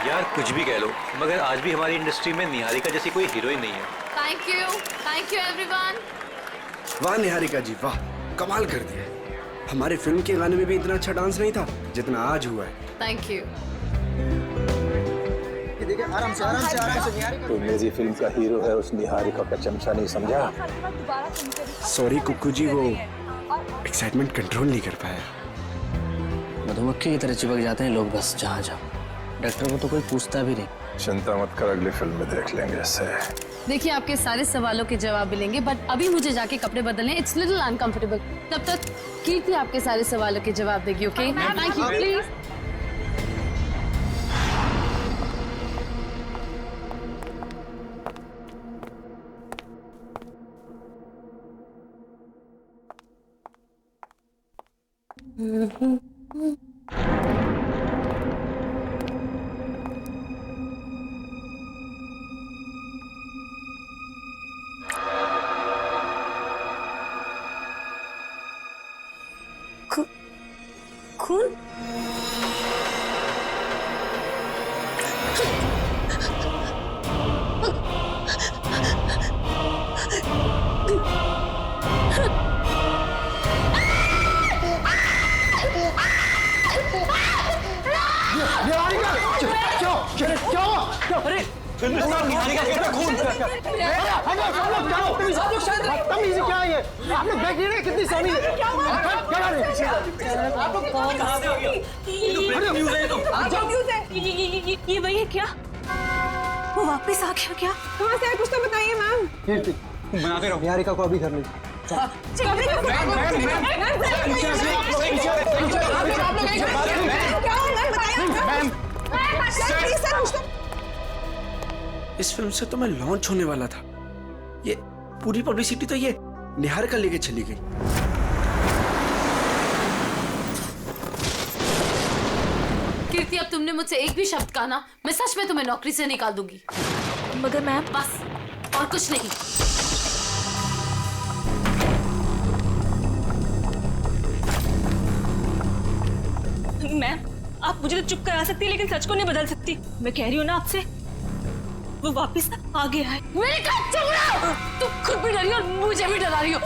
यार कुछ भी कह लो, मगर आज भी हमारी इंडस्ट्री में निहारिका जैसी कोई हीरोइन नहीं है। Thank you everyone. वाह निहारिका जी वाह, कमाल कर दिया। हमारे फिल्म के गाने में भी इतना अच्छा डांस नहीं था जितना आज हुआ है। Thank you. देखिए आराम से निहारिका। तो मेरी फिल्म का हीरो है, उस निहारिका का चमचा नहीं समझा। सॉरी कुक्कू जी, वो एक्साइटमेंट कंट्रोल नहीं कर पाया। मधुमक्खी की तरह चिपक जाते हैं लोग बस जहाँ जाओ। डॉक्टर को तो कोई पूछता भी नहीं। चिंता मत कर, अगली फिल्म में देख लेंगे ऐसे। देखिए आपके सारे सवालों के जवाब मिलेंगे, बट अभी मुझे जाके कपड़े बदलने, इट्स लिटिल अनकंफर्टेबल। तब तक कीर्ति आपके सारे सवालों के जवाब देगी। Okay thank you please. खून? अरे निहारिका का खून। क्या है ये? आप लोग देख रहे हैं कितनी सोनी है। ये वही है क्या? वो वापस आ गया क्या? कहाँ से आए कुछ तो बताइए मैम। कीर्ति बनाते रहो, निहारिका को अभी कर लीजिए। इस फिल्म से तो मैं लॉन्च होने वाला था, ये पूरी पब्लिसिटी तो ये निहारिका लेके चली गई। कीर्ति अब तुमने मुझसे एक भी शब्द कहा ना, मैं सच में तुम्हें नौकरी से निकाल दूंगी। मगर मैम बस और कुछ नहीं। मैम आप मुझे तो चुप करा सकती है लेकिन सच को नहीं बदल सकती। मैं कह रही हूँ ना आपसे, वो वापस आ गया है। मेरे कान चुप रहो। तुम खुद भी डरी और मुझे भी डरा रही हो।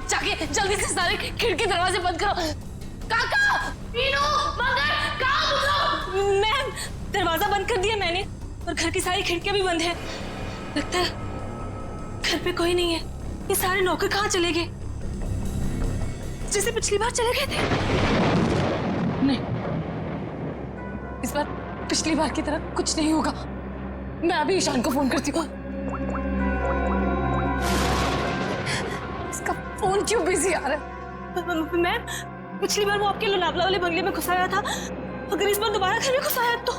जाके जल्दी से सारे खिड़की दरवाजे बंद करो। काका, मीनू, मगर, कहाँ तुम लोग? मैम दरवाजा बंद कर दिया मैंने और घर की सारी खिड़कियां भी बंद है। लगता है घर पे कोई नहीं है। ये सारे नौकर कहाँ चले गए? जैसे पिछली बार चले गए थे। नहीं, इस बार पिछली बार की तरह कुछ नहीं होगा। मैं अभी ईशान को फोन करती हूँ। इसका फोन क्यों बिजी आ रहा है? मैम पिछली बार वो आपके लोनावला वाले बंगले में घुस आया था, अगर इस बार दोबारा घर में घुस आया तो?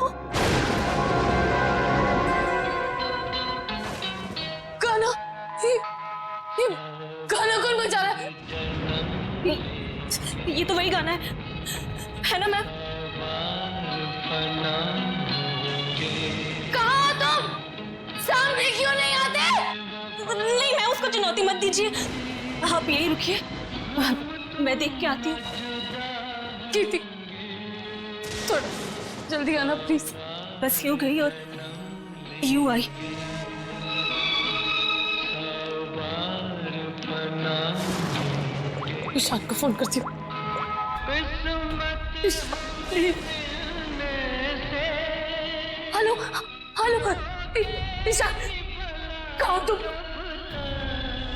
गाना, ये गाना कौन बजा रहा है? ये तो वही गाना है ना मैम? कहाँ तुम? सामने क्यों नहीं आते? नहीं मैं उसको चुनौती मत दीजिए, आप यही रुकिए, मैं देख के आती हूँ। कीर्ति थोड़ा जल्दी आना प्लीज। बस यूं गई और यूं आई। ईशान को फोन करती हूँ। हेलो हेलो ईशान, कहाँ हो तुम?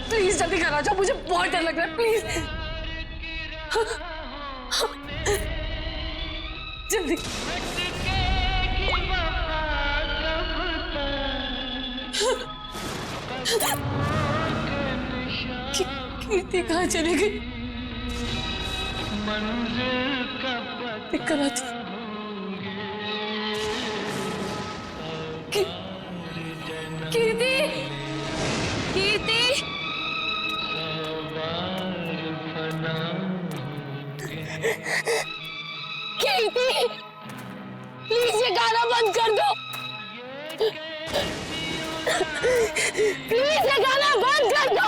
प्लीज जल्दी घर आ जाओ, मुझे बहुत डर लग रहा है। प्लीज जल्दी। कीर्ति कहाँ चली गई? देख कर आती। कीर्ति, कीर्ति, कीर्ति, प्लीज ये गाना बंद कर दो। प्लीज ये गाना बंद कर दो।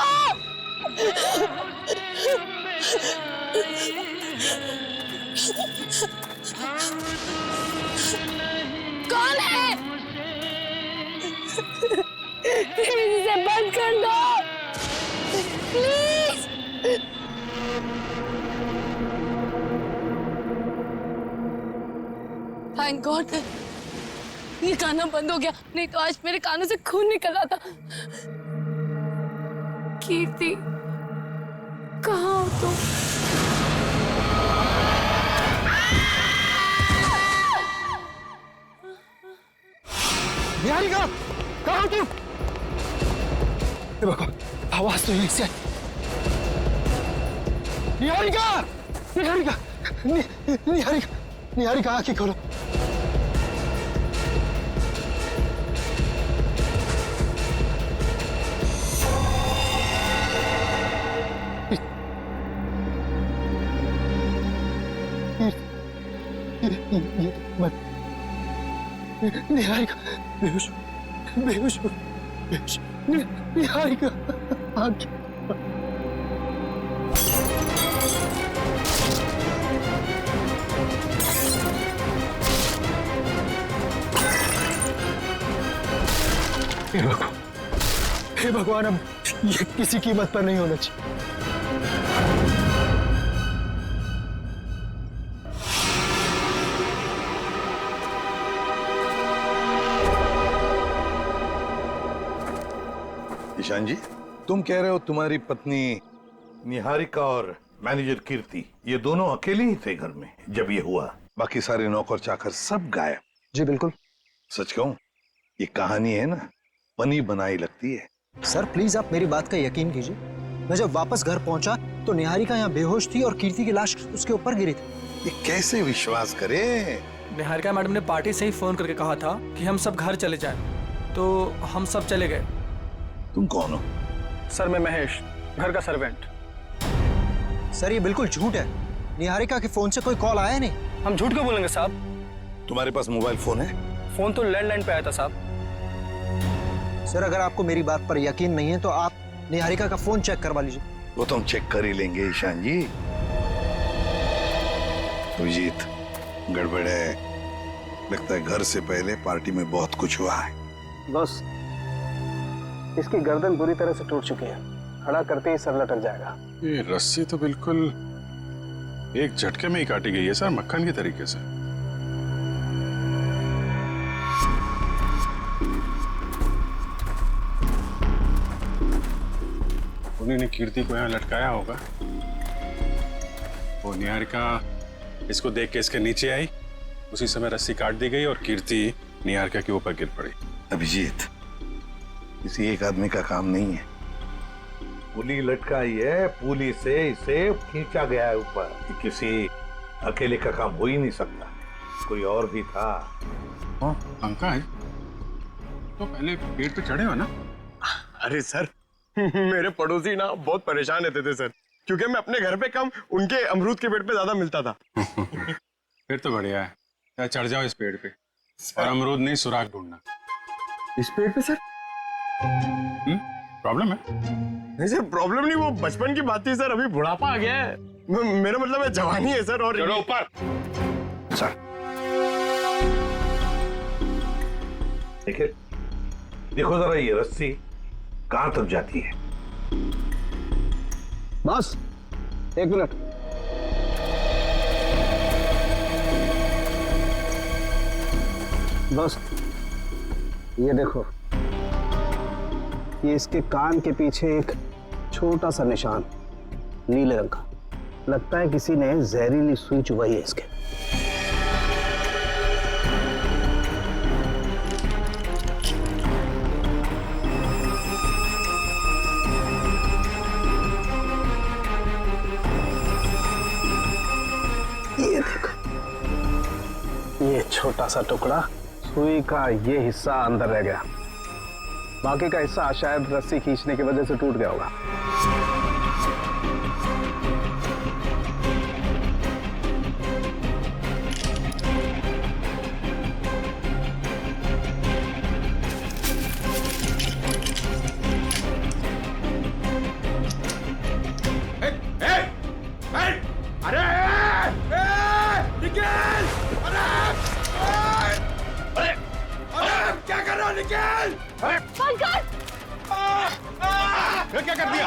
कौन है? प्लीज इसे बंद कर दो, प्लीज। थैंक गॉड ये गाना बंद हो गया, नहीं तो आज मेरे कानों से खून निकल आता। कीर्ति कहाँ हो तुम? निहारिका, कहाँ हो तुम? हे भगवान, आवाज तो यहीं से आई। निहारिका, निहारिका, निहारिका, निहारिका, आंखें खोलो। निहारिका बेहोश बेहोश बेहोश। निहारिका आंखें हे भगवान, अब ये किसी कीमत पर नहीं होना चाहिए। ईशान जी, तुम कह रहे हो तुम्हारी पत्नी निहारिका और मैनेजर कीर्ति ये दोनों अकेले ही थे घर में जब ये हुआ? बाकी सारे नौकर चाकर सब गायब? जी बिल्कुल। सच कहूं, ये कहानी है ना, बनी बनाई लगती है। सर प्लीज आप मेरी बात का यकीन कीजिए। मैं जब वापस घर पहुंचा तो निहारिका यहाँ बेहोश थी और कीर्ति की लाश उसके ऊपर गिरी थी। ये कैसे विश्वास करे? निहारिका मैडम ने पार्टी से ही फोन करके कहा था कि हम सब घर चले जाएं, तो हम सब चले गए। तुम कौन हो? सर मैं महेश, घर का सर्वेंट। सर ये बिल्कुल झूठ है। निहारिका के फोन से कोई कॉल आया नहीं। हम झूठ क्यों बोलेंगे साहब? तुम्हारे पास मोबाइल फोन है? फोन तो लैंडलाइन पे आया था साहब। सर अगर आपको मेरी बात पर यकीन नहीं है तो आप निहारिका का फोन चेक करवा लीजिए। वो तो हम चेक कर ही लेंगे ईशान जी। अभिजीत, गड़बड़ है। लगता है घर से पहले पार्टी में बहुत कुछ हुआ है। बस इसकी गर्दन बुरी तरह से टूट चुकी है, खड़ा करते ही सर लटक जाएगा। ये रस्सी तो बिल्कुल एक झटके में ही काटी गई है सर, मक्खन के तरीके से। उन्होंने कीर्ति को यहाँ लटकाया होगा। वो निहारिका इसको देख के इसके नीचे आई, उसी समय रस्सी काट दी गई और कीर्ति निहारिका के ऊपर गिर पड़ी। अभिजीत, किसी एक आदमी का काम नहीं है। पुली लटकाई है, पुली से इसे खींचा गया है ऊपर। ये किसी अकेले का काम हो ही नहीं सकता, कोई और भी था। पंकज, तो पहले पेड़ पे चढ़े हो ना? अरे सर मेरे पड़ोसी ना बहुत परेशान रहते थे सर, क्योंकि मैं अपने घर पे कम उनके अमरूद के पेड़ पे ज्यादा मिलता था। फिर तो बढ़िया है, या चढ़ जाओ इस पेड़ पे और अमरूद नहीं सुराग ढूंढना। इस पेड़ पे सर? प्रॉब्लम है? नहीं सर प्रॉब्लम नहीं, वो बचपन की बात थी सर, अभी बुढ़ापा आ गया है। मेरा मतलब है जवानी है सर। और चलो ऊपर। सर देखिए, देखो जरा ये रस्सी कहां तक जाती है। बस 1 मिनट। बस ये देखो, ये इसके कान के पीछे एक छोटा सा निशान नीले रंग का, लगता है किसी ने जहरीली सुई चुभाई है इसके। ये देखो, ये छोटा सा टुकड़ा, सुई का ये हिस्सा अंदर रह गया, बाकी का हिस्सा शायद रस्सी खींचने की वजह से टूट गया होगा। पंकज, ये क्या कर दिया?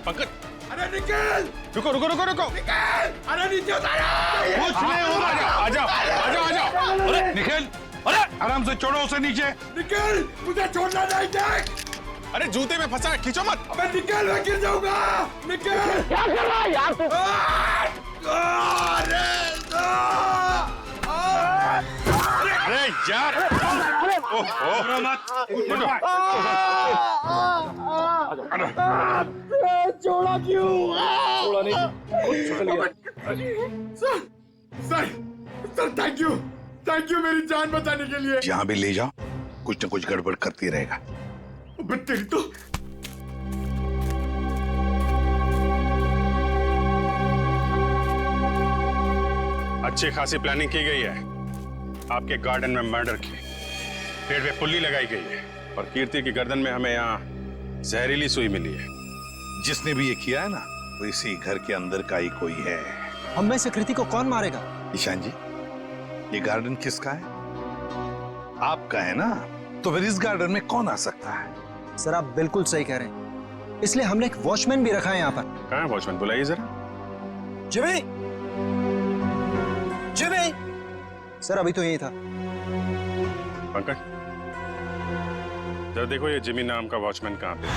पंकज, अरे निकल! रुको रुको रुको रुको। निकल! अरे नीचे उतारो! कुछ नहीं होगा। आ जाओ आ जाओ आ जाओ। अरे निखिल, अरे आराम से छोड़ो उसे नीचे। निकल! मुझे छोड़ना नहीं, देख! अरे जूते में फंसा है, खींचो मत। अबे निकल, मैं गिर जाऊंगा! निकल! क्या कर रहा है यार तू? अरे यार, ओहो मत। छोड़ा क्यों? छोड़ा नहीं। सर थैंक यू मेरी जान बचाने के लिए। जहां भी ले जाओ कुछ न कुछ गड़बड़ करती रहेगा। अबे तेरी तो अच्छी खासी प्लानिंग की गई है। आपके गार्डन में मर्डर की, पेड़ पे पुल्ली लगाई गई है और कीर्ति की गर्दन में हमें यहाँ जहरीली सुई मिली है। जिसने भी ये किया है ना, वो इसी घर के अंदर का ही कोई है। हम में से कृति को कौन मारेगा? ईशान जी, ये गार्डन किसका है? आपका है ना, तो फिर इस गार्डन में कौन आ सकता है? सर आप बिल्कुल सही कह रहे हैं, इसलिए हमने एक वॉचमैन भी रखा है यहाँ पर। कहाँ है वॉचमैन? बुलाइए जरा। Jimmy, Jimmy. सर अभी तो यही था। पंकज, जरा देखो ये जिमी नाम का वॉचमैन कहाँ पे है?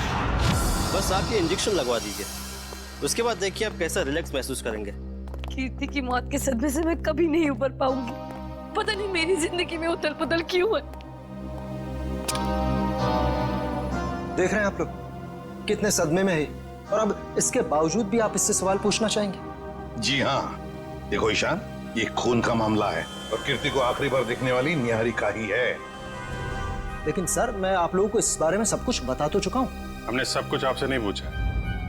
बस आप ये इंजेक्शन लगवा दीजिए, उसके बाद देखिए आप कैसा रिलैक्स महसूस करेंगे। कीर्ति की मौत के सदमे से मैं कभी नहीं उबर पाऊंगी। पता नहीं मेरी जिंदगी में उथल पुथल क्यों है। देख रहे हैं आप लोग कितने सदमे में है, और अब इसके बावजूद भी आप इससे सवाल पूछना चाहेंगे? जी हाँ, देखो ईशान, ये खून का मामला है और कीर्ति को आखिरी बार देखने वाली निहारिका ही है। लेकिन सर मैं आप लोगों को इस बारे में सब कुछ बता तो चुका हूँ। हमने सब कुछ आपसे नहीं पूछा,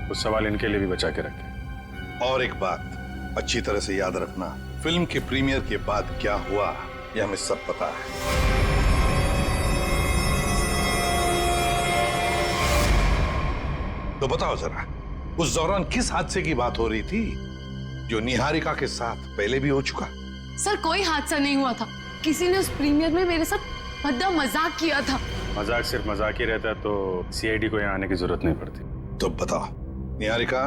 कुछ सवाल इनके लिए भी बचा के रखे। और एक बात अच्छी तरह से याद रखना, फिल्म के प्रीमियर के बाद क्या हुआ ये हमें सब पता है। तो बताओ जरा, उस दौरान किस हादसे की बात हो रही थी जो निहारिका के साथ पहले भी हो चुका? सर कोई हादसा नहीं हुआ था, किसी ने उस प्रीमियर में मेरे साथ भद्दा मजाक किया था। मजाक सिर्फ मजाक ही रहता तो सीआईडी को यहाँ आने की जरूरत नहीं पड़ती। तो बताओ निहारिका,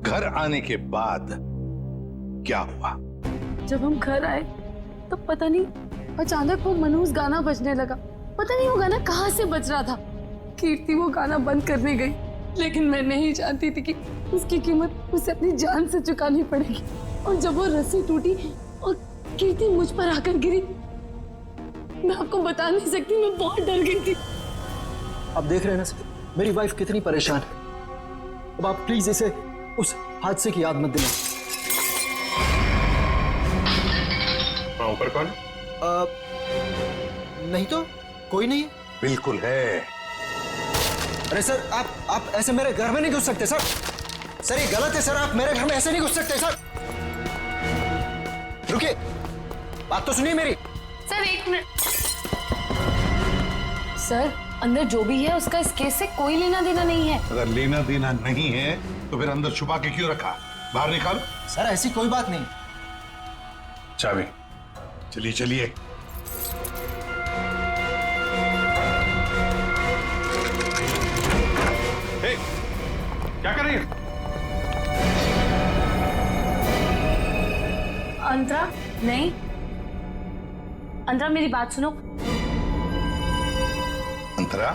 घर आने के बाद क्या हुआ? जब हम घर आए तो पता नहीं अचानक वो मनहूस गाना बजने लगा। पता नहीं वो गाना कहाँ से बज रहा था। कीर्ति वो गाना बंद करने गई, लेकिन मैं नहीं जानती थी कि उसकी कीमत उसे अपनी जान से चुकानी पड़ेगी। और जब वो रस्सी टूटी और कीर्ति मुझ पर आकर गिरी, मैं आपको बता नहीं सकती, मैं बहुत डर गई थी। अब देख रहे हैं ना सर, मेरी वाइफ कितनी परेशान है। अब आप प्लीज इसे उस हादसे की याद मत दिलाएं। वहाँ ऊपर कौन? नहीं तो कोई नहीं है। बिल्कुल है। अरे सर आप ऐसे मेरे घर में नहीं घुस सकते सर। सर ये गलत है सर, आप मेरे घर में ऐसे नहीं घुस सकते सर। रुकिए, बात तो सुनिए मेरी। सर एक मिनट। सर अंदर जो भी है उसका इस केस से कोई लेना देना नहीं है। अगर लेना देना नहीं है तो फिर अंदर छुपा के क्यों रखा? बाहर निकालो। सर ऐसी कोई बात नहीं। चाबी। चलिए चलिए। क्या कर रही है? अंतरा नहीं, अंतरा मेरी बात सुनो। अंतरा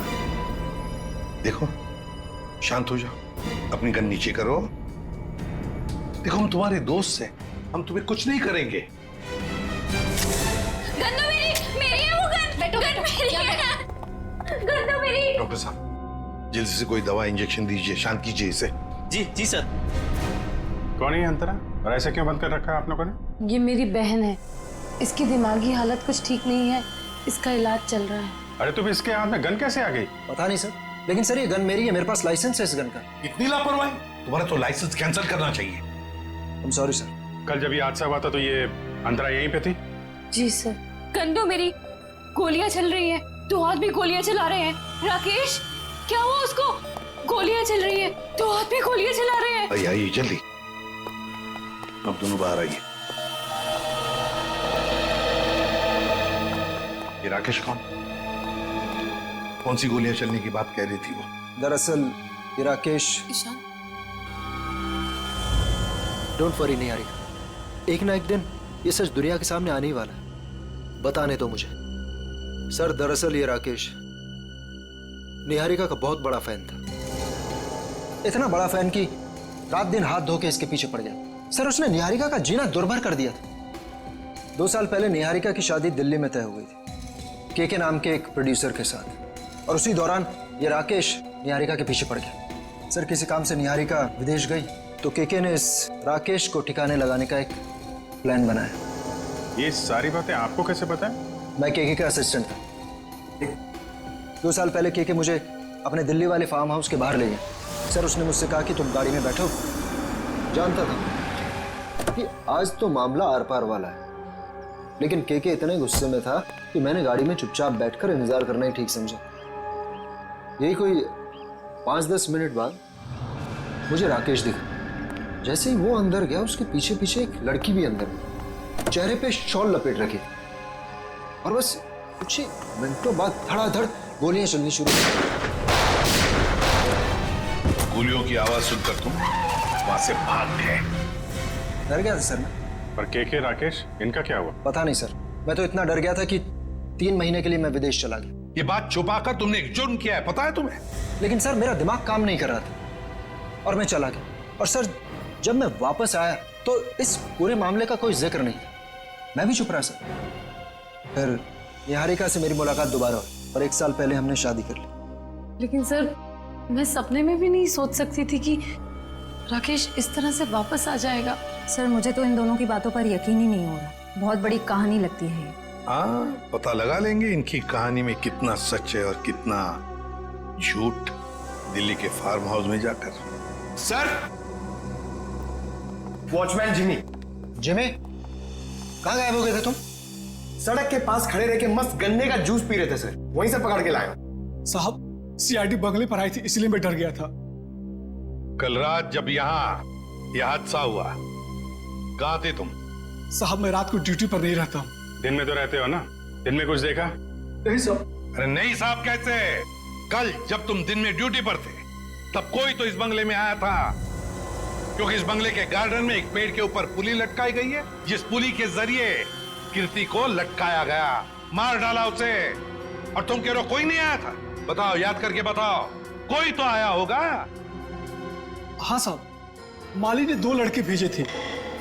देखो, शांत हो जाओ, अपनी गन नीचे करो। देखो हम तुम्हारे दोस्त हैं, हम तुम्हें कुछ नहीं करेंगे। गन तो मेरी है वो गन। बैठो गन मेरी है। गन तो मेरी। डॉक्टर साहब जल्दी से कोई दवा इंजेक्शन दीजिए, शांत कीजिए इसे। जी जी सर। कौन है अंतरा और ऐसे क्यों बंद कर रखा है आप लोगों ने? ये मेरी बहन है, इसकी दिमागी हालत कुछ ठीक नहीं है, इसका इलाज चल रहा है। अरे तुम इसके हाथ में गन कैसे आ गई? पता नहीं सर, लेकिन सर ये गन मेरी है, मेरे पास लाइसेंस है इस गन का। इतनी लापरवाही? तुम्हारा तो लाइसेंस कैंसिल करना चाहिए। I'm sorry sir. कल जब ये हादसा हुआ था तो ये अंतरा यहीं पे थी? जी सर। गन तो मेरी, गोलियां चल रही है, दो हाथ भी गोलियां चला रहे हैं। राकेश क्या हुआ उसको? गोलियां चल रही है, दो हाथ भी गोलियां चला रहे हैं। आइए आइए जल्दी, अब दोनों बाहर आइए। ये राकेश कौन सी गोलियां चलने की बात कह रही थी वो? दरअसल ये राकेश। ईशान, डोंट वरी निहारिका, एक ना एक दिन ये सच दुनिया के सामने आने ही वाला है। बताने दो मुझे। सर दरअसल ये राकेश निहारिका का बहुत बड़ा फैन था, इतना बड़ा फैन कि रात दिन हाथ धो के इसके पीछे पड़ गया। सर उसने निहारिका का जीना दुर्भर कर दिया था। 2 साल पहले निहारिका की शादी दिल्ली में तय हो गई थी के नाम के एक प्रोड्यूसर के साथ, और उसी दौरान ये राकेश निहारिका के पीछे पड़ गया। सर किसी काम से निहारिका विदेश गई तो के ने इस राकेश को ठिकाने लगाने का एक प्लान बनाया। ये सारी बातें आपको कैसे पता है? मैं के का असिस्टेंट था। 2 साल पहले के मुझे अपने दिल्ली वाले फार्म हाउस के बाहर ले गया। सर उसने मुझसे कहा कि तुम गाड़ी में बैठो। जानता था कि आज तो मामला आर पार वाला है, लेकिन के इतने गुस्से में था कि मैंने गाड़ी में चुपचाप बैठकर इंतजार करना ही ठीक समझा। यही कोई 5-10 मिनट बाद मुझे राकेश दिखा। जैसे ही वो अंदर गया उसके पीछे पीछे एक लड़की भी अंदर गई, चेहरे पे शॉल लपेट रखी, और बस कुछ ही मिनटों बाद धड़ाधड़ गोलियां चलनी शुरू हुई। गोलियों की आवाज सुनकर तुम वहां से भाग गए। डर गया था सर मैं। पर के राकेश, इनका क्या हुआ? पता नहीं सर, मैं तो इतना डर गया था कि 3 महीने के लिए मैं विदेश चला गया। ये बात छुपाकर तुमने एक जुर्म किया है, पता है तुम्हें? लेकिन सर मेरा दिमाग काम नहीं कर रहा था और मैं चला गया। और सर जब मैं वापस आया तो इस पूरे मामले का कोई जिक्र नहीं था। मैं भी चुप रहा सर। फिर निहारिका से मेरी मुलाकात दोबारा हुई और 1 साल पहले हमने शादी कर ली। लेकिन सर मैं सपने में भी नहीं सोच सकती थी कि राकेश इस तरह से वापस आ जाएगा। सर मुझे तो इन दोनों की बातों पर यकीन ही नहीं हो रहा। बहुत बड़ी कहानी लगती है। हाँ, पता लगा लेंगे इनकी कहानी में कितना सच है और कितना झूठ दिल्ली के फार्म हाउस में जाकर। Sir, watchman Jimmy. जिमी, कहाँ गायब हो गए थे तुम? सड़क के पास खड़े रह के मस्त गन्ने का जूस पी रहे थे सर, वहीं से पकड़ के लाया। साहब सीआईडी बंगले पर आई थी, इसलिए मैं डर गया था। कल रात जब यहाँ यह हादसा हुआ, कहाँ थे तुम? साहब मैं रात को ड्यूटी पर नहीं रहता। दिन में तो रहते हो ना? दिन में कुछ देखा? नहीं साहब। अरे नहीं साहब कैसे? कल जब तुम दिन में ड्यूटी पर थे तब कोई तो इस बंगले में आया था, क्योंकि इस बंगले के गार्डन में एक पेड़ के ऊपर पुली लटकाई गई है, जिस पुली के जरिए कीर्ति को लटकाया गया, मार डाला उसे। और तुम कह रहे हो कोई नहीं आया था? बताओ, याद करके बताओ, कोई तो आया होगा। हाँ साहब, माली ने 2 लड़के भेजे थे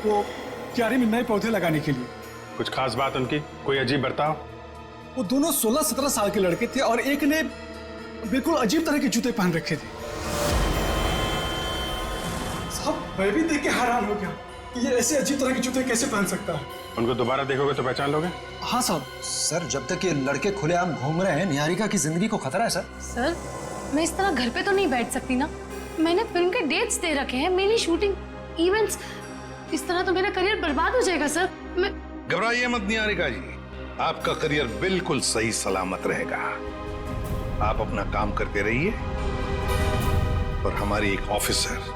वो क्यारी में नए पौधे लगाने के लिए। कुछ खास बात उनकी? कोई अजीब बर्ताव? वो दोनों 16-17 साल के लड़के थे और एक ने बिल्कुल अजीब तरह के जूते पहन रखे थे। साहब मैं भी देख के हैरान हो गया कि ये ऐसे अजीब तरह के जूते कैसे पहन सकता है। उनको दोबारा देखोगे तो पहचान लोगे? हाँ साहब। सर जब तक ये लड़के खुलेआम घूम रहे हैं, निहारिका की जिंदगी को खतरा है सर। सर मैं इस तरह घर पे तो नहीं बैठ सकती ना। मैंने फिल्म के डेट्स दे रखे हैं, मेरी शूटिंग, इवेंट्स। इस तरह तो मेरा करियर बर्बाद हो जाएगा सर। मैं घबराइए मत निहारिका जी, आपका करियर बिल्कुल सही सलामत रहेगा। आप अपना काम करते रहिए और हमारी एक ऑफिसर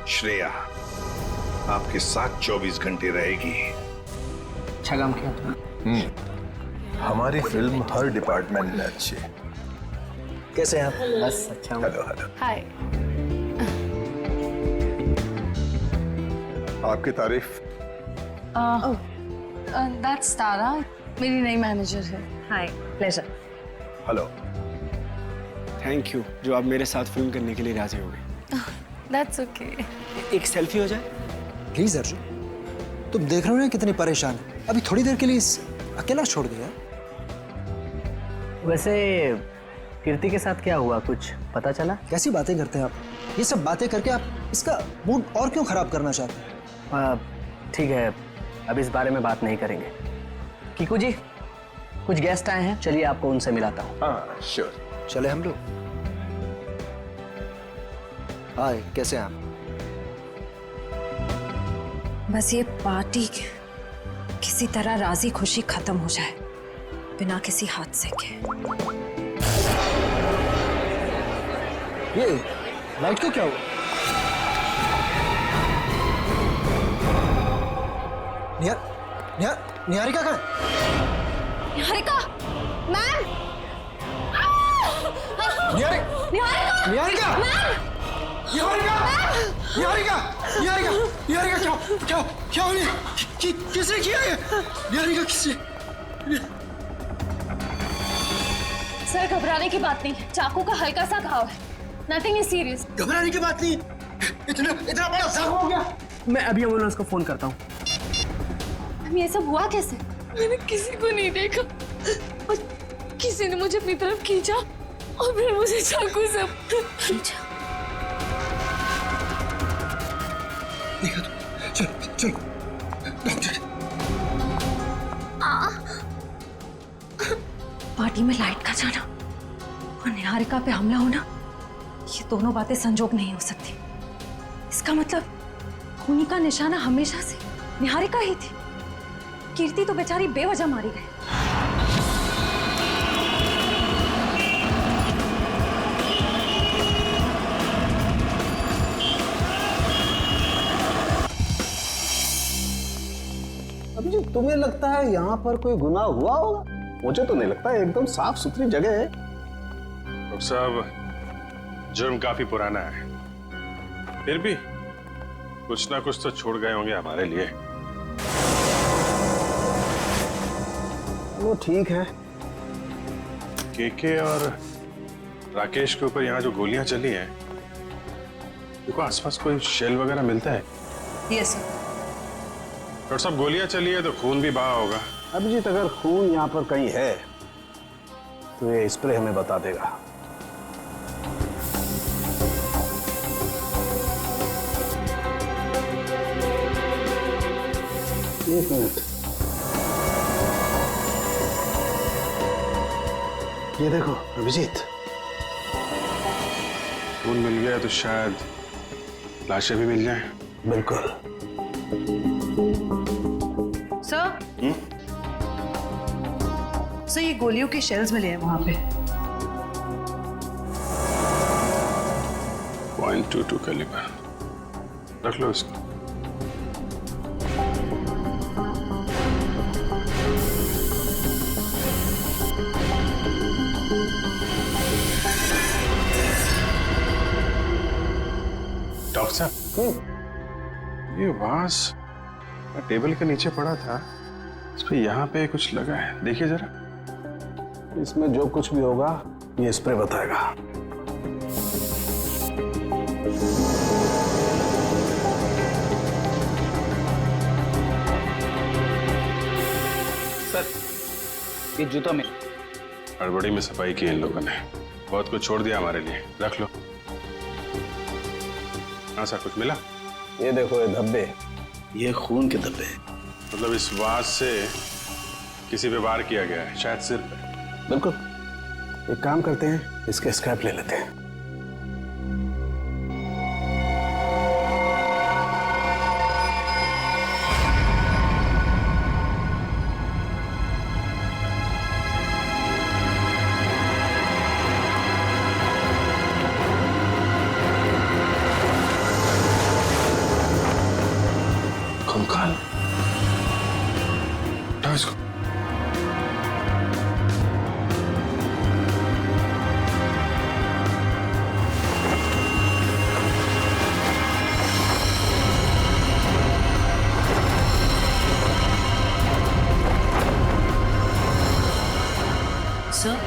श्रेया आपके साथ 24 घंटे रहेगी। अच्छा काम किया तुमने। हमारी फिल्म हर डिपार्टमेंट में अच्छी है। कैसे हैं आप? बस अच्छा। Hello hello. हाय। आपकी तारीफ। दैट्स तारा, मेरी नई मैनेजर है। Hi, pleasure. Hello. Thank you जो आप मेरे साथ फिल्म करने के लिए राजी हो गए। That's okay. एक सेल्फी हो जाए प्लीज अर्जुन, तुम देख रहे हो ना कितनी परेशान है। अभी थोड़ी देर के लिए अकेला छोड़ दिया। वैसे कीर्ति के साथ क्या हुआ, कुछ पता चला? कैसी बातें करते हैं आप? ये सब बातें करके आप इसका मूड और क्यों खराब करना चाहते हैं? ठीक है, अब इस बारे में बात नहीं करेंगे। कीकू जी, कुछ गेस्ट आए हैं, चलिए आपको उनसे मिलाता हूँ। हाँ श्योर। चले हम लोग। हाय, कैसे हैं आप? बस ये पार्टी किसी तरह राजी खुशी खत्म हो जाए बिना किसी हादसे के। ये लाइट को क्या हुआ? निहारिका कहाँ है? निहारिका मैम। निहारिका निहारिका! निहारिका! निहारिका! निहारिका! निहारिका क्या क्या क्या हो गया? किसने किया ये? निहारिका किसने? सर घबराने की बात नहीं, चाकू का हल्का सा घाव है, नथिंग इज सीरियस। घबराने की बात नहीं, इतना बड़ा जख्म हो गया। मैं अभी एम्बुलेंस को फोन करता हूँ। ये सब हुआ कैसे? मैंने किसी को नहीं देखा और किसी ने मुझे अपनी तरफ खींचा और फिर मुझे चाकू से खींचा। देखा तो चलो चलो डॉक्टर। पार्टी में लाइट का जाना और निहारिका पे हमला होना, ये दोनों बातें संजोग नहीं हो सकती। इसका मतलब खूनी का निशाना हमेशा से निहारिका ही थी। कीर्ति तो बेचारी बेवजह मारी गई। अभिजीत, तुम्हें लगता है यहाँ पर कोई गुनाह हुआ होगा? मुझे तो नहीं लगता, एकदम साफ सुथरी जगह है। डॉक्टर साहब, जुर्म काफी पुराना है, फिर भी कुछ ना कुछ तो छोड़ गए होंगे हमारे लिए। वो ठीक है। केके और राकेश के ऊपर यहाँ जो गोलियां चली हैं, देखो आसपास कोई शेल वगैरह मिलता है? Yes sir. डॉक्टर साहब, गोलियां चली है तो खून भी बहा होगा। अभिजीत, अगर खून यहाँ पर कहीं है तो ये स्प्रे हमें बता देगा। एक मिनट, ये देखो अभिजीत, खून मिल गया तो शायद लाशें भी मिल जाएं। बिल्कुल। सर, सर ये गोलियों के शेल्स मिले हैं वहां पे। .22 कैलिबर, रख लो इसको। डॉक्टर साहब, ये वास टेबल के नीचे पड़ा था, इस पे यहाँ पे कुछ लगा है, देखिए जरा। इसमें जो कुछ भी होगा ये स्प्रे बताएगा। सर, ये जूता में हड़बड़ी में सफाई की इन लोगों ने, बहुत कुछ छोड़ दिया हमारे लिए, रख लो। हाँ सर, कुछ मिला? ये देखो, ये धब्बे, ये खून के धब्बे। मतलब इस वास से किसी पे वार किया गया है, शायद सिर पे। बिल्कुल। एक काम करते हैं, इसके स्क्रैप ले लेते हैं। कंकाल, उठाओ इसको। सर,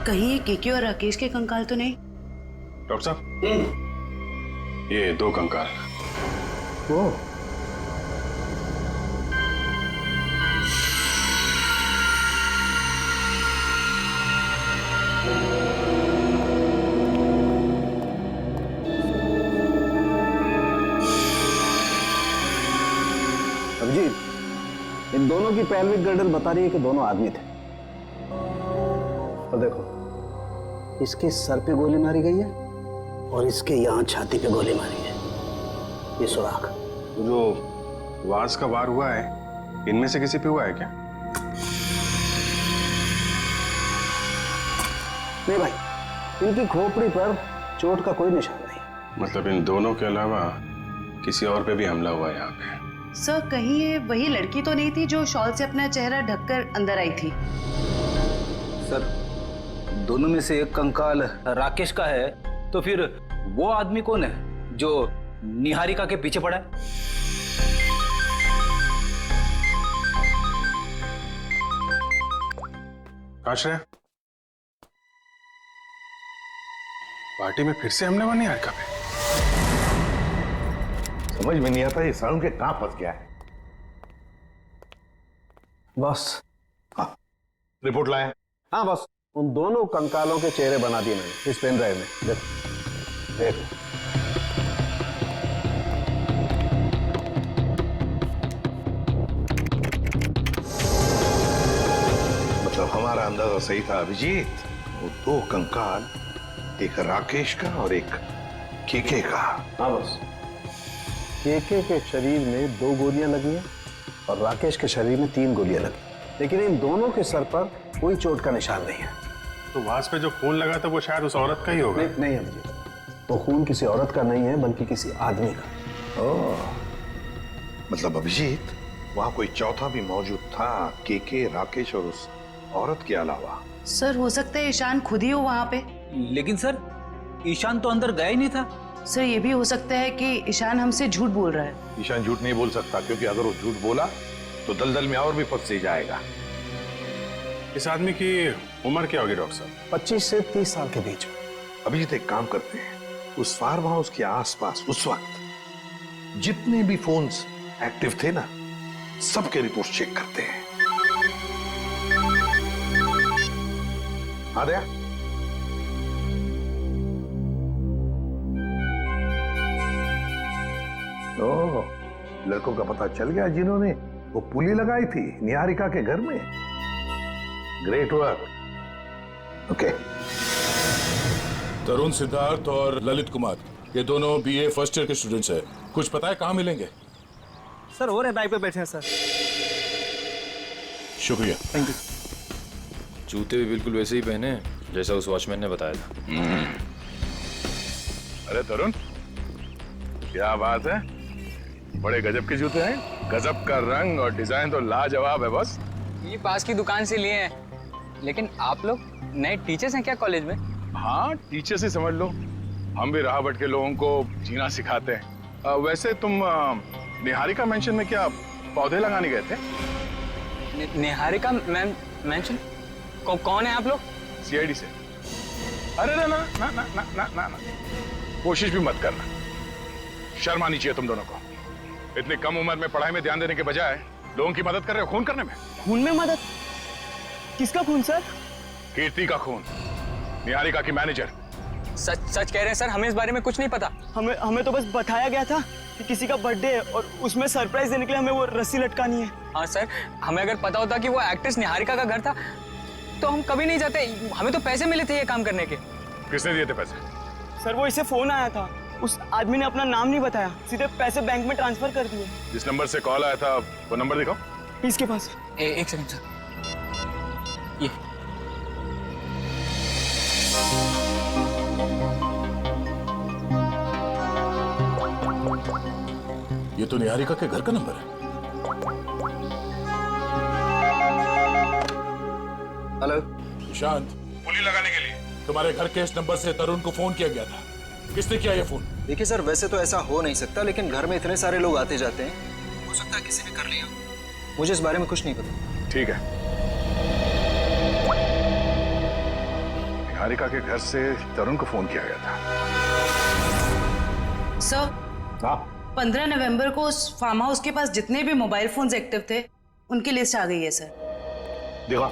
कहीं ये केके और राकेश के कंकाल तो नहीं? डॉक्टर साहब, ये 2 कंकाल। ओ, अभिजीत, इन दोनों की पैल्विक गर्डल बता रही है कि दोनों आदमी थे। और देखो, इसके सर पे गोली मारी गई है और इसके यहाँ छाती पे गोली मारी है। ये सुराख। जो वास का वार हुआ है, इनमें से किसी पे हुआ है क्या? नहीं भाई, इनकी खोपड़ी पर चोट का कोई निशान नहीं। मतलब इन दोनों के अलावा किसी और पे भी हमला हुआ है यहाँ पे? सर, कहीं ये वही लड़की तो नहीं थी जो शॉल से अपना चेहरा ढककर अंदर आई थी? सर, दोनों में से एक कंकाल राकेश का है तो फिर वो आदमी कौन है जो निहारिका के पीछे पड़ा है? आश्रय, पार्टी में फिर से हमने वो निहारिका पे। समझ में नहीं आता ये सारुण के कहां फंस गया है। बॉस। हाँ, रिपोर्ट लाए? हाँ बॉस, उन दोनों कंकालों के चेहरे बना दिए मैंने इस पेन ड्राइव में। देखो देखो। मतलब हमारा अंदाजा सही था अभिजीत। वो दो कंकाल, एक राकेश का और एक केके का। हाँ बॉस, केके के शरीर में 2 गोलियां लगी हैं और राकेश के शरीर में 3 गोलियां लगी, लेकिन इन दोनों के सर पर कोई चोट का निशान नहीं है। तो वास पे जो खून लगा था वो शायद उस औरत का ही होगा। नहीं अभिजीत, वो खून किसी औरत का नहीं है बल्कि किसी आदमी का। ओह, मतलब अभिजीत वहां कोई चौथा भी मौजूद था, केके, राकेश और उस औरत के अलावा। सर हो सकता है ईशान खुद ही हो वहां पे। लेकिन सर ईशान तो अंदर गया ही नहीं था। सर ये भी हो सकता है कि ईशान हमसे झूठ बोल रहा है। ईशान झूठ नहीं बोल सकता, क्योंकि अगर वो झूठ बोला तो दलदल में और भी फंस जाएगा। इस आदमी की उम्र क्या होगी डॉक्टर साहब? 25 से 30 साल के बीच। अभिजीत एक काम करते हैं, उस फार्म हाउस के आसपास उस वक्त जितने भी फोन्स एक्टिव थे ना, सबके रिपोर्ट चेक करते हैं। आ गया? ओह, लड़कों का पता चल गया जिन्होंने वो पुली लगाई थी निहारिका के घर में। Great work. ओके। तरुण, सिद्धार्थ और ललित कुमार, ये दोनों बीए फर्स्ट ईयर के स्टूडेंट्स हैं। कुछ पता है कहाँ मिलेंगे? सर हो रहे बाइक पे बैठे हैं सर। शुक्रिया। Thank you. जूते भी बिल्कुल वैसे ही पहने हैं जैसा उस वॉचमैन ने बताया था। अरे तरुण, क्या बात है, बड़े गजब के जूते हैं। गजब का रंग और डिजाइन तो लाजवाब है बॉस। ये पास की दुकान से लिए हैं, लेकिन आप लोग नए टीचर्स हैं क्या कॉलेज में? हाँ, टीचर से समझ लो, हम भी राह भटके लोगों को जीना सिखाते हैं। वैसे तुम निहारिका मेंशन में क्या पौधे लगाने गए थे? निहारिका मेंशन? कौन है आप लोग? सीआईडी से। अरे ना ना ना ना ना ना ना ना, कोशिश भी मत करना, शर्म आनी चाहिए तुम दोनों को। इतनी कम उम्र में पढ़ाई में ध्यान देने के बजाय लोगों की मदद कर रहे हो खून करने में। खून में मदद? किसका खून सर? कीर्ति का खून, निहारिका की मैनेजर। सच कह रहे हैं सर, हमें इस बारे में कुछ नहीं पता। हमें तो बस बताया गया था कि किसी का बर्थडे है और उसमें सरप्राइज देने के लिए हमें वो रस्सी लटकानी है। हाँ सर, हमें अगर पता होता कि वो एक्ट्रेस निहारिका का घर था तो हम कभी नहीं जाते। हमें तो पैसे मिले थे ये काम करने के। किसने दिए थे पैसे? सर वो इसे फोन आया था, उस आदमी ने अपना नाम नहीं बताया, सीधे पैसे बैंक में ट्रांसफर कर दिए। जिस नंबर से कॉल आया था वो नंबर दिखाओ। इसके पास। एक सेकंड सर, ये ये तो निहारिका के घर का नंबर है। हेलो शांत, पुली लगाने के लिए तुम्हारे घर के इस नंबर से तरुण को फोन किया गया था। किसने किया ये फोन? देखिए सर, वैसे तो ऐसा हो नहीं सकता, लेकिन घर में इतने सारे लोग आते जाते हैं, हो सकता है किसी ने कर लिया। मुझे इस बारे में कुछ नहीं पता। ठीक है, निहारिका के घर से तरुण को फोन किया गया था। सर, 15 नवंबर को उस फार्म हाउस के पास जितने भी मोबाइल फोन्स एक्टिव थे उनकी लिस्ट आ गई है सर। देखो,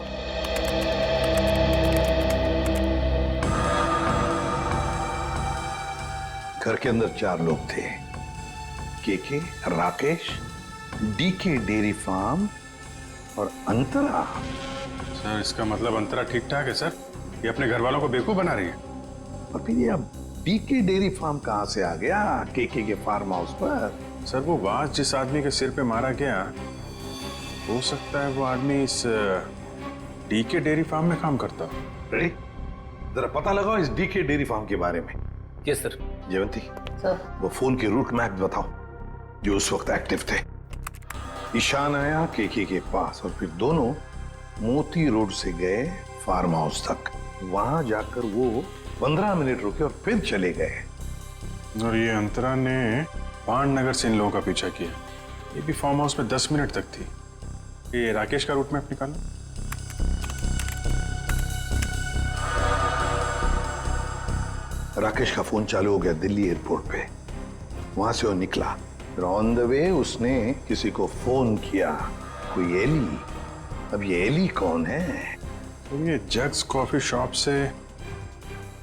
घर के अंदर 4 लोग थे, KK, Rakesh, DK dairy farm और अंतरा। सर इसका मतलब अंतरा ठीक ठाक है सर, ये अपने घर वालों को बेवकूफ बना रही है। और फिर ये अब डीके डेयरी फार्म कहां से आ गया केके के फार्म हाउस पर? सर वो वास जिस आदमी के सिर पे मारा गया, हो सकता है वो आदमी इस डीके डेयरी फार्म में काम करता हो। रेडी, जरा पता लगाओ इस डीके डेयरी फार्म के बारे में। Yes sir. जयवंती सर, वो फोन के रूट मैप बताओ जो उस वक्त एक्टिव थे। ईशान आया केके के पास और फिर दोनों मोती रोड से गए फार्म हाउस तक। वहां जाकर वो 15 मिनट रुके और फिर चले गए। और ये अंतरा ने पांडनगर से इन लोगों का पीछा किया। ये भी फार्म हाउस में 10 मिनट तक थी। ये राकेश का रूट मैप निकालो। राकेश का फोन चालू हो गया दिल्ली एयरपोर्ट पे। वहां से वो निकला, फिर ऑन द वे उसने किसी को फोन किया, कोई एली। अब ये एली कौन है? तो ये जग्स कॉफी शॉप से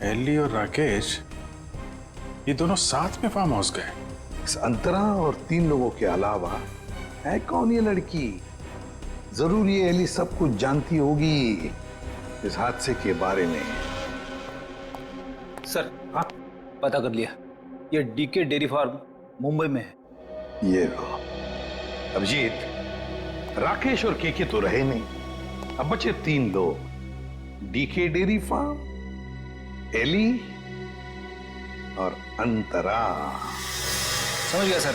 एली और राकेश ये दोनों साथ में फार्म हाउस गए। इस अंतरा और 3 लोगों के अलावा है कौन ये लड़की? जरूर ये एली सब कुछ जानती होगी इस हादसे के बारे में। सर, हाँ पता कर लिया, ये डीके डेयरी फार्म मुंबई में है। ये लो अभिजीत, राकेश और केके तो रहे नहीं, अब बचे 3 लोग, डीके डेयरी फार्म, एली और अंतरा। समझ गया सर।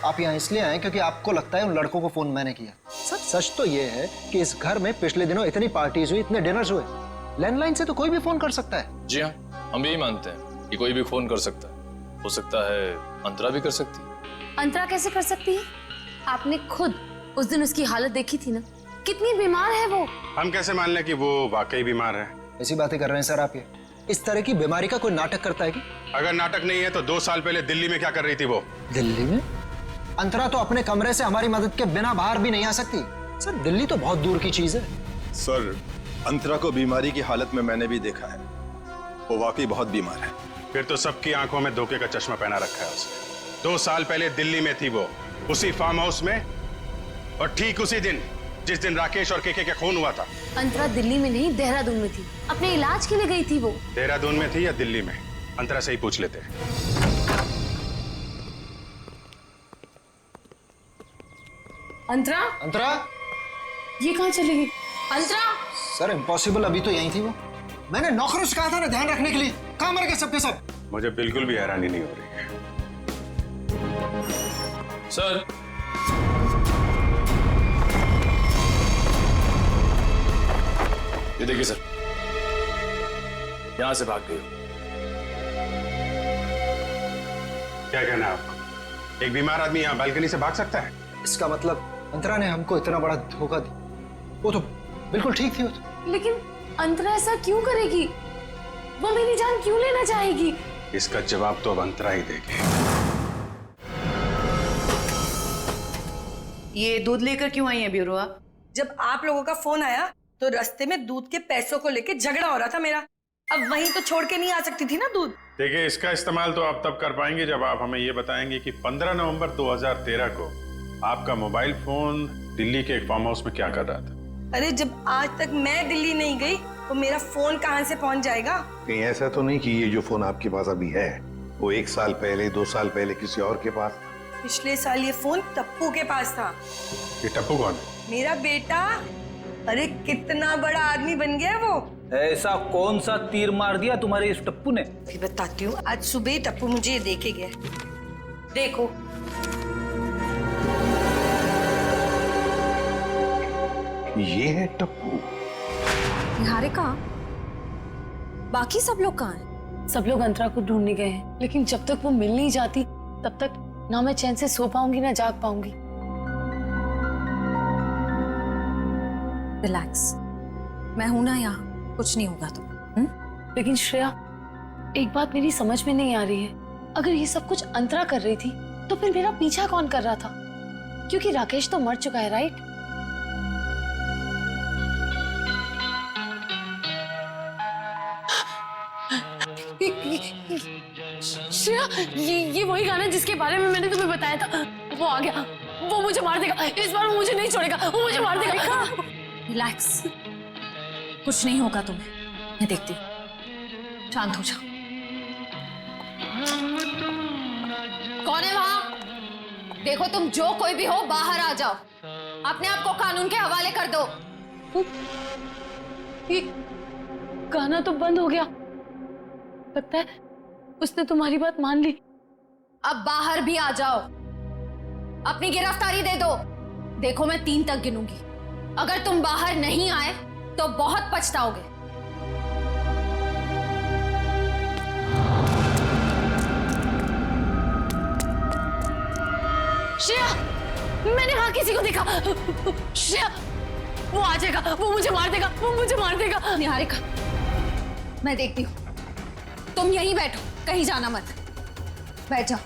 आप यहाँ इसलिए आए क्योंकि आपको लगता है उन लड़कों को फोन मैंने किया। सर सच तो ये है कि इस घर में पिछले दिनों इतनी पार्टीज हुई, इतने डिनर्स हुए, लैंडलाइन से तो कोई भी फोन कर सकता है। जी हाँ, हम भी यही मानते हैं कि कोई भी फोन कर सकता है। हो सकता है अंतरा भी कर सकती है। अंतरा कैसे कर सकती है? आपने खुद उस दिन उसकी हालत देखी थी ना, कितनी बीमार है वो। हम कैसे मान लें कि वो वाकई बीमार है? ऐसी बातें कर रहे हैं सर आप। ये इस तरह की बीमारी का कोई नाटक करता है कि? अगर नाटक नहीं है तो 2 साल पहले दिल्ली में क्या कर रही थी वो? दिल्ली में? अंतरा तो अपने कमरे से हमारी मदद के बिना बाहर भी नहीं आ सकती। सर दिल्ली तो बहुत दूर की चीज है। सर अंतरा को बीमारी की हालत में मैंने भी देखा है, वो वाकई बहुत बीमार है। फिर तो सबकी आंखों में धोखे का चश्मा पहना रखा है उसने। 2 साल पहले दिल्ली में थी वो, उसी फार्म हाउस में, और ठीक उसी दिन जिस दिन राकेश और केके का खून हुआ था। अंतरा दिल्ली में नहीं, देहरादून में थी, अपने इलाज के लिए गई थी वो। देहरादून में थी या दिल्ली में? अंतरा से ही पूछ लेते हैं। अंतरा? अंतरा? ये कहाँ चली गई? अंतरा? सर इम्पॉसिबल, अभी तो यही थी वो। मैंने नौकरों से कहा था ना ध्यान रखने के लिए, कहाँ मर गए सबके सब? मुझे बिल्कुल भी हैरानी नहीं हो रही है। सर ये देखिए सर, यहां से भाग गई। क्या कहना है आपको? एक बीमार आदमी यहाँ बालकनी से भाग सकता है? इसका मतलब अंतरा ने हमको इतना बड़ा धोखा दिया। वो तो बिल्कुल ठीक थी वो तो। लेकिन अंतरा ऐसा क्यों करेगी? वो मेरी जान क्यों लेना चाहेगी? इसका जवाब तो अब अंतरा ही देगी। ये दूध लेकर क्यों आई है ब्यूरोआ? जब आप लोगों का फोन आया तो रास्ते में दूध के पैसों को लेके झगड़ा हो रहा था मेरा। अब वहीं तो छोड़ के नहीं आ सकती थी ना दूध। देखिए, इसका इस्तेमाल तो आप तब कर पाएंगे जब आप हमें ये बताएंगे कि 15 नवंबर 2013 को आपका मोबाइल फोन दिल्ली के एक फार्म हाउस में क्या कर रहा था। अरे जब आज तक मैं दिल्ली नहीं गई तो मेरा फोन कहाँ से पहुंच जाएगा? कहीं ऐसा तो नहीं कि ये जो फोन आपके पास अभी है वो 1 साल पहले 2 साल पहले किसी और के पास? पिछले साल ये फोन टप्पू के पास था। ये टप्पू कौन है? मेरा बेटा। अरे कितना बड़ा आदमी बन गया वो। ऐसा कौन सा तीर मार दिया तुम्हारे इस टप्पू ने? फिर बताती हूँ। आज सुबह ही टप्पू मुझे ये देके गया। देखो, ये है टप्पू। निहारिका, बाकी सब लोग कहाँ हैं? सब लोग अंतरा को ढूंढने गए हैं, लेकिन जब तक वो मिल नहीं जाती तब तक ना मैं चैन से सो पाऊंगी ना जाग पाऊंगी। रिलैक्स, मैं हूं ना यहाँ, कुछ नहीं होगा तो। लेकिन श्रेया, एक बात मेरी समझ में नहीं आ रही है। अगर ये सब कुछ अंतरा कर रही थी तो फिर मेरा पीछा कौन कर रहा था? क्योंकि राकेश तो मर चुका है, राइट? श्रेया, ये वही गाना जिसके बारे में मैंने तुम्हें बताया था। वो आ गया, वो मुझे मार देगा। इस बार वो मुझे नहीं छोड़ेगा, वो मुझे मार देगा। रिलैक्स, कुछ नहीं होगा तुम्हें, मैं देखती हूँ। शांत हो जाओ। कौन है वहां? देखो, तुम जो कोई भी हो बाहर आ जाओ। अपने आप को कानून के हवाले कर दो। ये गाना तो बंद हो गया। लगता है उसने तुम्हारी बात मान ली। अब बाहर भी आ जाओ, अपनी गिरफ्तारी दे दो। देखो, मैं 3 तक गिनूंगी। अगर तुम बाहर नहीं आए तो बहुत पछताओगे। श्रेया, मैंने वहां किसी को देखा। श्रेया, वो आ जाएगा, वो मुझे मार देगा, वो मुझे मार देगा। निहारिका, मैं देखती हूँ, तुम यहीं बैठो, कहीं जाना मत, बैठ जाओ।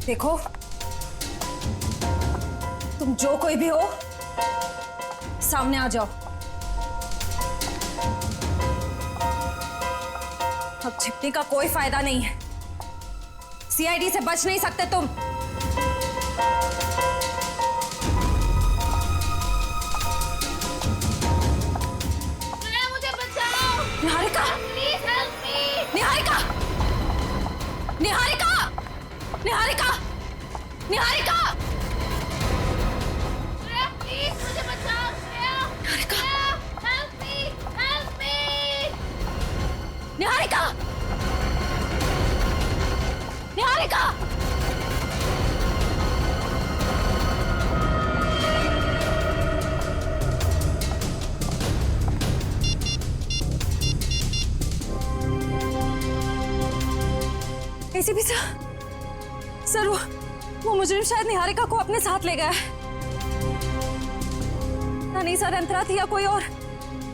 देखो, तुम जो कोई भी हो, सामने आ जाओ। अब छिपने का कोई फायदा नहीं है, सीआईडी से बच नहीं सकते तुम। मुझे बचाओ। Niharika, please help me. Niharika, Niharika, Niharika, Niharika, please मुझे बचाओ। Niharika, help me, help me. Niharika, Niharika. ACP sir, वो मुजरिम शायद निहारिका को अपने साथ ले गया है। नहीं सर, अंतरा थी या कोई और,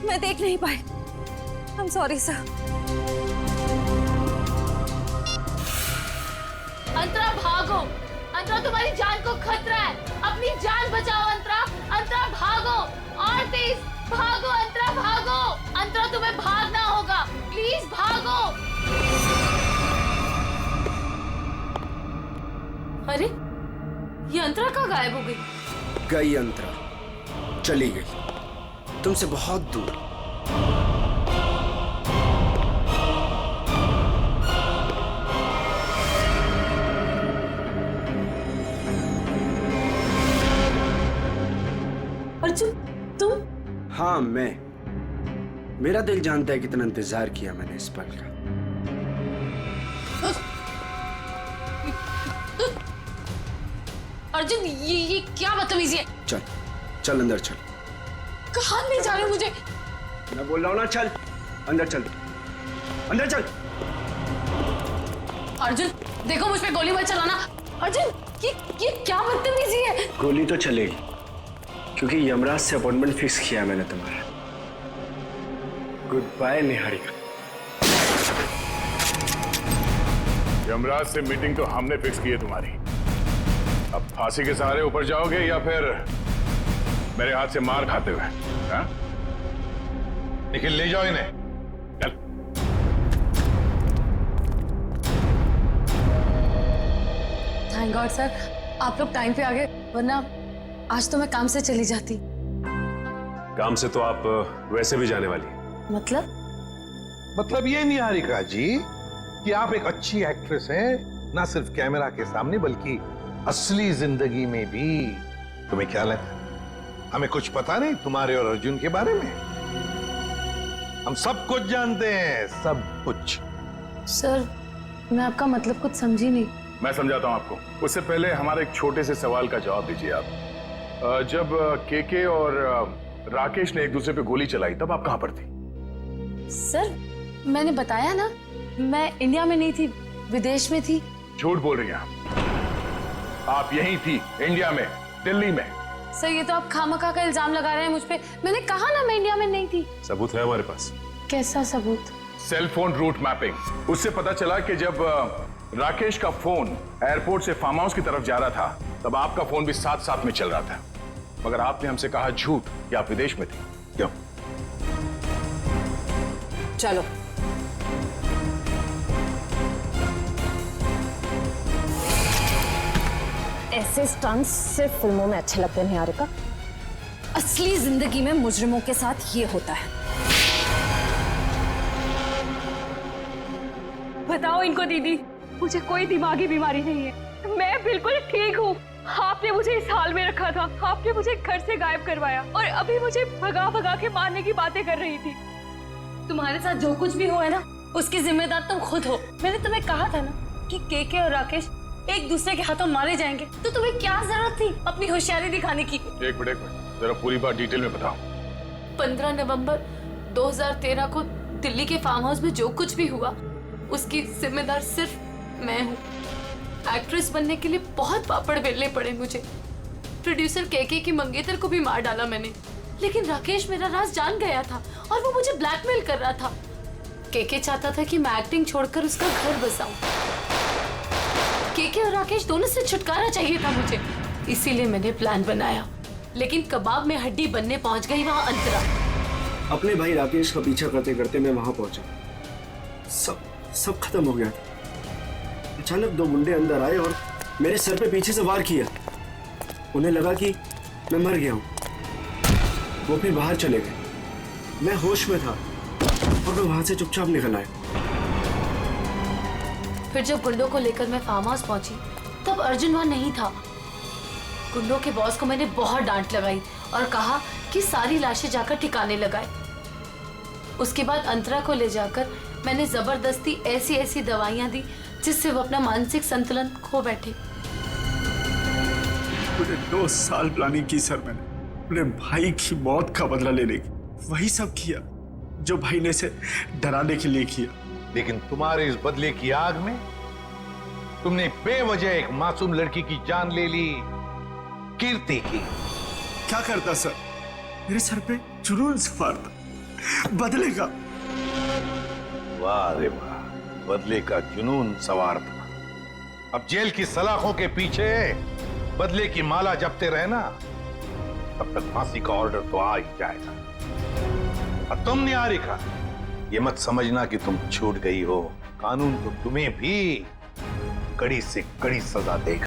मैं देख नहीं पाई। I am sorry sir. Antara भागो, अंतरा तुम्हारी जान को खतरा है, अपनी जान बचाओ अंतरा। अंतरा भागो, और तेज भागो अंतरा, भागो। अंतरा तुम्हें भागना होगा, प्लीज भागो। अरे, ये अंतरा कहाँ गायब हो गई? गई अंतरा, चली गई, तुमसे बहुत दूर। अर्जुन, तुम? हाँ, मैं। मेरा दिल जानता है कितना इंतजार किया मैंने इस पल का। अर्जुन, ये क्या बदतमीजी है? चल, चल अंदर चल। कहाँ ले जा रहे हो मुझे? मैं बोल रहा हूँ ना, चल अंदर चल, अंदर चल। अर्जुन, देखो मुझ पे गोली मत चलाना। अर्जुन, ये क्या बदतमीजी है? गोली तो चलेगी, क्योंकि यमराज से अपॉइंटमेंट फिक्स किया मैंने तुम्हारा। Good bye Niharika. यमराज से मीटिंग तो हमने फिक्स की है तुम्हारी। अब फांसी के सहारे ऊपर जाओगे या फिर मेरे हाथ से मार खाते हुए? हाँ? लेकिन ले जाओ इन्हें, चल। थैंक गॉड सर, आप लोग टाइम पे आ गए, वरना आज तो मैं काम से चली जाती। काम से तो आप वैसे भी जाने वाली हैं। मतलब ये निहारिका जी कि आप एक अच्छी एक्ट्रेस हैं, ना सिर्फ कैमरा के सामने बल्कि असली जिंदगी में भी। तुम्हें क्या लगता है हमें कुछ पता नहीं तुम्हारे और अर्जुन के बारे में? हम सब कुछ जानते हैं, सब कुछ। सर, मैं आपका मतलब कुछ समझी नहीं। मैं समझाता हूं आपको। उससे पहले हमारे एक छोटे से सवाल का जवाब दीजिए आप। जब केके और राकेश ने एक दूसरे पे गोली चलाई तब आप कहां पर थी? सर, मैंने बताया ना, मैं इंडिया में नहीं थी, विदेश में थी। झूठ बोल रही हैं आप यहीं थी, इंडिया में, दिल्ली में। सर, ये तो आप खामखा का इल्जाम लगा रहे हैं मुझ पे। मैंने कहा ना मैं इंडिया में नहीं थी। सबूत है हमारे पास। कैसा सबूत? Cell phone route mapping. उससे पता चला कि जब राकेश का फोन एयरपोर्ट से फार्म हाउस की तरफ जा रहा था तब आपका फोन भी साथ साथ में चल रहा था, मगर आपने हमसे कहा झूठ कि आप विदेश में थे। क्यों? चलो, ऐसे स्टंट्स सिर्फ फिल्मों में अच्छे लगते हैं निहारिका। असली जिंदगी में मुजरिमों के साथ ये होता है। बताओ इनको दीदी, मुझे कोई दिमागी बीमारी नहीं है, मैं बिल्कुल ठीक हूँ। आपने मुझे इस हाल में रखा था, आपने मुझे घर से गायब करवाया और अभी मुझे भगा भगा के मारने की बातें कर रही थी। तुम्हारे साथ जो कुछ भी हुआ है ना, उसकी जिम्मेदार तुम खुद हो। मैंने तुम्हें कहा था ना कि केके और राकेश एक दूसरे के हाथों मारे जाएंगे, तो तुम्हें क्या जरूरत थी अपनी होशियारी दिखाने की? एक मिनट, जरा पूरी बात डिटेल में बताओ। 15 नवंबर 2013 को दिल्ली के फार्म हाउस में जो कुछ भी हुआ उसकी जिम्मेदार सिर्फ मैं हूँ। एक्ट्रेस बनने के लिए बहुत पापड़ बेलने पड़े मुझे। प्रोड्यूसर केके की मंगेतर को भी मार डाला मैंने, लेकिन राकेश मेरा राज जान गया था और वो मुझे ब्लैकमेल कर रहा था। केके चाहता था कि मैं एक्टिंग छोड़कर उसका घर बसाऊं। केके और राकेश दोनों से छुटकारा चाहिए था मुझे, इसीलिए मैंने प्लान बनाया। लेकिन कबाब में हड्डी बनने पहुंच गई वहां अंतरा। अपने भाई राकेश का पीछा करते करते मैं वहां पहुंचा। सब खत्म हो गया। अचानक दो गुंडे अंदर आए और मेरे सर पे पीछे से वार किया। उन्हें लगा कि मैं मर गया हूं। वो फिर बाहर चले गए। मैं होश में था और मैं वहां से चुपचाप निकल आया। फिर जब गुंडों को लेकर मैं फार्म हाउस पहुंची तब अर्जुन वहां नहीं था। गुंडों के बॉस को मैंने बहुत डांट लगाई और कहा कि सारी लाशें जाकर ठिकाने लगाए। उसके बाद अंतरा को ले जाकर मैंने जबरदस्ती ऐसी दवाइयां दी जिससे वो अपना मानसिक संतुलन खो बैठे। पूरे 2 साल प्लानिंग की सर मैंने अपने भाई की मौत का बदला लेने की। वही सब किया जो भाई ने इसे डराने के लिए किया। लेकिन तुम्हारे इस बदले की आग में तुमने बेवजह एक मासूम लड़की की जान ले ली, कीर्ति की। क्या करता सर? मेरे सर पे जुनून सवार था बदले का। वाह रे वाह, बदले का जुनून सवार था। अब जेल की सलाखों के पीछे बदले की माला जपते रहना, तब तक फांसी का ऑर्डर तो आ ही जाएगा। और तुम निहारिका, ये मत समझना कि तुम छूट गई हो। कानून तो तुम्हें भी कड़ी से कड़ी सजा देगा।